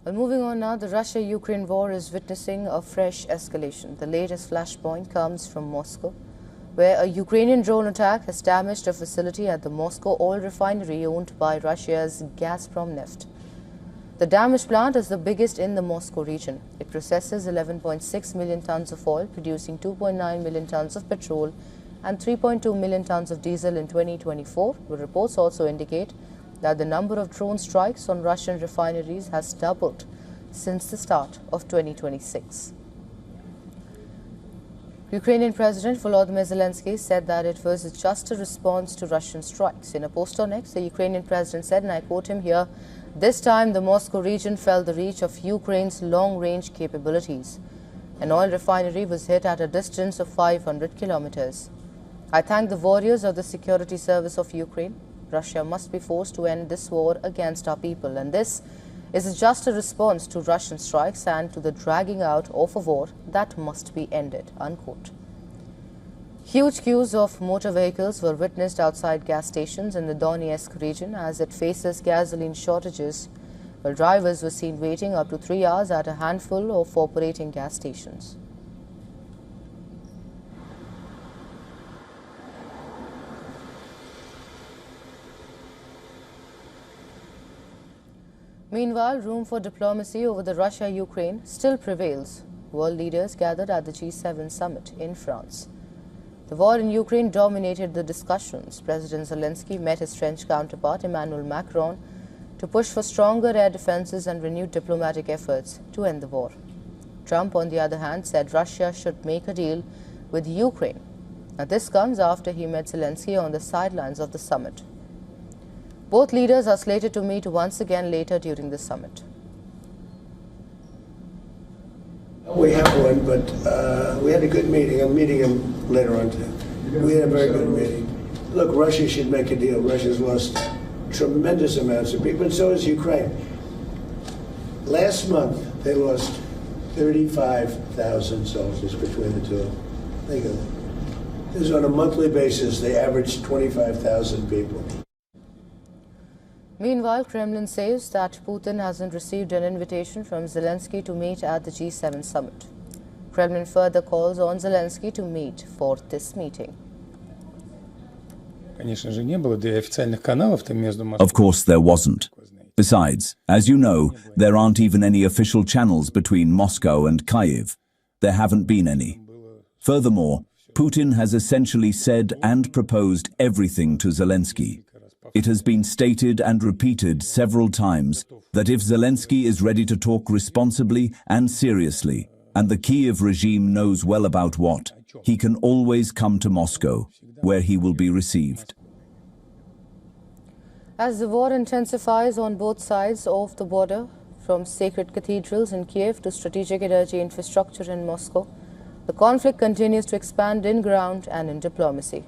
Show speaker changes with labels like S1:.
S1: Well, moving on now, the Russia-Ukraine war is witnessing a fresh escalation. The latest flashpoint comes from Moscow, where a Ukrainian drone attack has damaged a facility at the Moscow oil refinery owned by Russia's Gazprom Neft. The damaged plant is the biggest in the Moscow region. It processes 11.6 million tons of oil, producing 2.9 million tons of petrol and 3.2 million tons of diesel in 2024. The reports also indicate that the number of drone strikes on Russian refineries has doubled since the start of 2026. Ukrainian President Volodymyr Zelensky said that it was just a response to Russian strikes. In a post on X, the Ukrainian president said, and I quote him here, "This time the Moscow region felt the reach of Ukraine's long-range capabilities. An oil refinery was hit at a distance of 500 kilometers. I thank the warriors of the security service of Ukraine. Russia must be forced to end this war against our people, and this is just a response to Russian strikes and to the dragging out of a war that must be ended," unquote. Huge queues of motor vehicles were witnessed outside gas stations in the Donetsk region as it faces gasoline shortages, while drivers were seen waiting up to 3 hours at a handful of operating gas stations. Meanwhile, room for diplomacy over the Russia-Ukraine still prevails. World leaders gathered at the G7 summit in France. The war in Ukraine dominated the discussions. President Zelensky met his French counterpart Emmanuel Macron to push for stronger air defenses and renewed diplomatic efforts to end the war. Trump, on the other hand, said Russia should make a deal with Ukraine. Now, this comes after he met Zelensky on the sidelines of the summit. Both leaders are slated to meet once again later during the summit.
S2: We have one, but we had a good meeting. I'm meeting him later on today. We had a very good meeting. Look, Russia should make a deal. Russia's lost tremendous amounts of people, and so has Ukraine. Last month, they lost 35,000 soldiers between the two. Think of it. This is on a monthly basis. They averaged 25,000 people.
S1: Meanwhile, Kremlin says that Putin hasn't received an invitation from Zelensky to meet at the G7 summit. Kremlin further calls on Zelensky to meet for this meeting.
S3: Of course there wasn't. Besides, as you know, there aren't even any official channels between Moscow and Kyiv. There haven't been any. Furthermore, Putin has essentially said and proposed everything to Zelensky. It has been stated and repeated several times that if Zelensky is ready to talk responsibly and seriously, and the Kyiv regime knows well about what, he can always come to Moscow, where he will be received.
S1: As the war intensifies on both sides of the border, from sacred cathedrals in Kyiv to strategic energy infrastructure in Moscow, the conflict continues to expand in ground and in diplomacy.